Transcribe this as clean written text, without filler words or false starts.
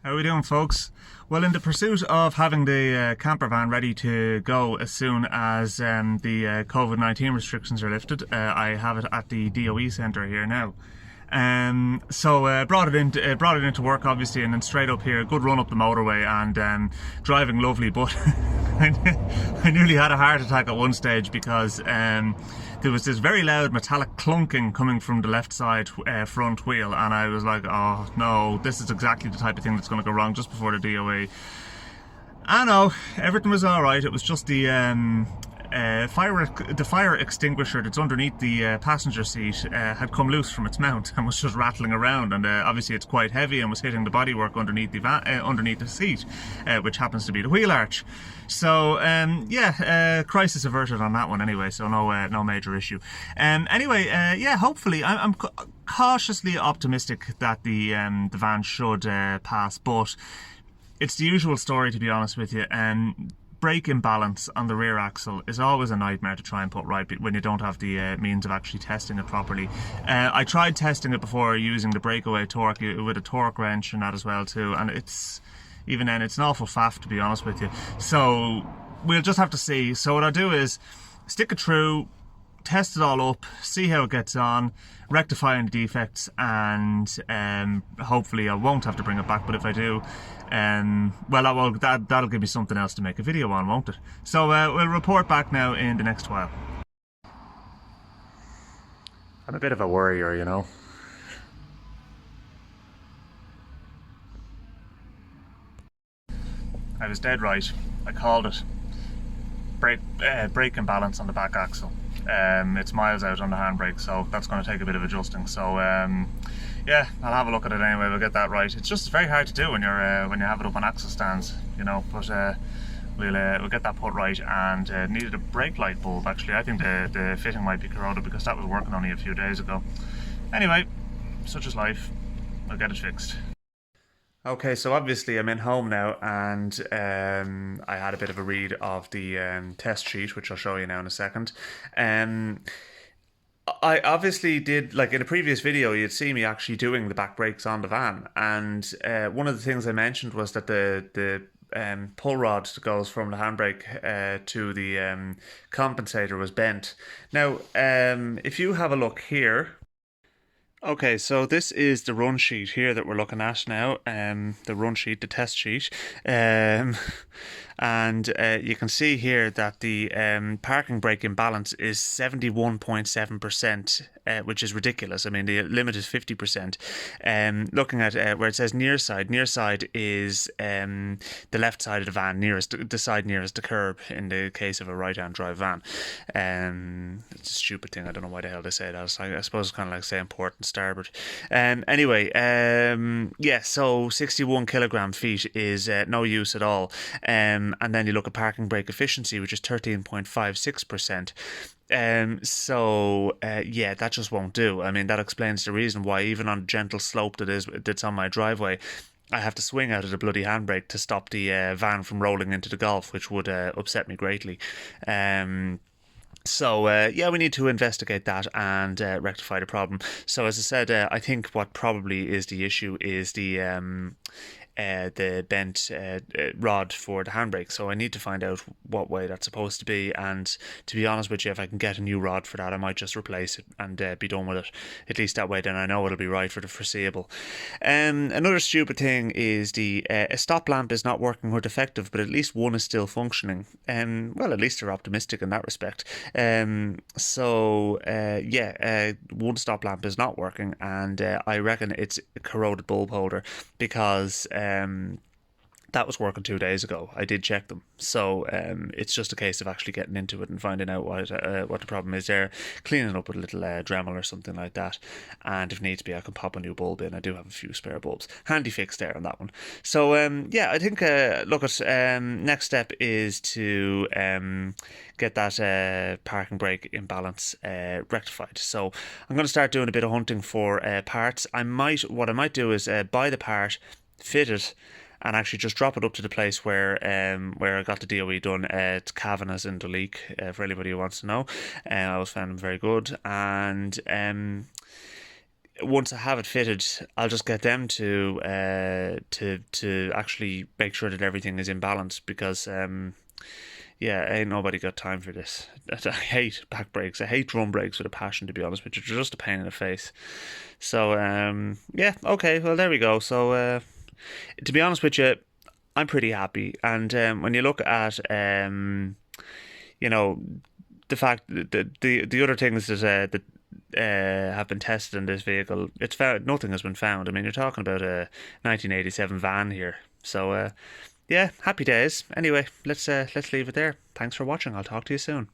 How are we doing, folks? Well, in the pursuit of having the camper van ready to go as soon as the COVID-19 restrictions are lifted, I have it at the DOE centre here now. Brought it into work, obviously, and then straight up here, good run up the motorway, and driving lovely. But I nearly had a heart attack at one stage because there was this very loud metallic clunking coming from the left side front wheel, and I was like, "Oh no, this is exactly the type of thing that's going to go wrong just before the DOE." I know everything was all right. It was just the fire extinguisher that's underneath the passenger seat had come loose from its mount and was just rattling around, and obviously it's quite heavy and was hitting the bodywork underneath underneath the seat, which happens to be the wheel arch. So crisis averted on that one anyway. So no major issue. Hopefully I'm cautiously optimistic that the van should pass, but it's the usual story, to be honest with you. Brake imbalance on the rear axle is always a nightmare to try and put right when you don't have the means of actually testing it properly. I tried testing it before using the breakaway torque with a torque wrench and that as well too, and even then it's an awful faff, to be honest with you. So we'll just have to see. So what I'll do is stick it through, test it all up, see how it gets on, rectify any defects, and hopefully I won't have to bring it back. But if I do, that'll give me something else to make a video on, won't it? So we'll report back now in the next while. I'm a bit of a worrier, you know. I was dead right. I called it. Brake imbalance on the back axle. It's miles out on the handbrake, so that's going to take a bit of adjusting. So yeah, I'll have a look at it anyway. We'll get that right. It's just very hard to do when you have it up on axle stands, you know. But we'll get that put right. And needed a brake light bulb. Actually, I think the fitting might be corroded because that was working only a few days ago. Anyway, such is life. I'll get it fixed. Okay, so obviously I'm in home now, and I had a bit of a read of the test sheet, which I'll show you now in a second. I obviously did, like in a previous video, you'd see me actually doing the back brakes on the van, and one of the things I mentioned was that the pull rod that goes from the handbrake to the compensator was bent. Now, if you have a look here. Okay, so this is the run sheet here that we're looking at now, the run sheet, the test sheet, and you can see here that the parking brake imbalance is 71.7%, which is ridiculous. I mean, the limit is 50%. Looking at where it says near side is the left side of the van, the side nearest the curb in the case of a right-hand drive van. It's a stupid thing. I don't know why the hell they say that. I suppose it's kind of like saying port and starboard. So 61 kilogram feet is no use at all. And then you look at parking brake efficiency, which is 13.56%. That just won't do. I mean, that explains the reason why even on a gentle slope that's on my driveway, I have to swing out of the bloody handbrake to stop the van from rolling into the Gulf, which would upset me greatly. We need to investigate that and rectify the problem. So as I said, I think what probably is the issue is the bent rod for the handbrake. So I need to find out what way that's supposed to be, and to be honest with you, if I can get a new rod for that, I might just replace it and be done with it. At least that way then I know it'll be right for the foreseeable. Another stupid thing is the a stop lamp is not working or defective, but at least one is still functioning. At least they're optimistic in that respect. One stop lamp is not working, and I reckon it's a corroded bulb holder, because that was working 2 days ago. I did check them, so it's just a case of actually getting into it and finding out what the problem is there, cleaning up with a little Dremel or something like that, and if needs be I can pop a new bulb in. I do have a few spare bulbs. Handy fix there on that one. So I think next step is to get that parking brake imbalance rectified. So I'm going to start doing a bit of hunting for parts. What I might do is buy the part, fit it, and actually just drop it up to the place where I got the DOE done at Kavanagh's in Duleek, for anybody who wants to know. I always found them very good, and once I have it fitted, I'll just get them to actually make sure that everything is in balance, because yeah, ain't nobody got time for this. I hate back brakes. I hate drum brakes with a passion, to be honest, but they're just a pain in the face. So yeah, okay, well there we go. So to be honest with you, I'm pretty happy. And when you look at you know, the fact that the other things that have been tested in this vehicle, it's found nothing has been found. I mean, you're talking about a 1987 van here, so yeah, happy days. Anyway, let's leave it there. Thanks for watching. I'll talk to you soon.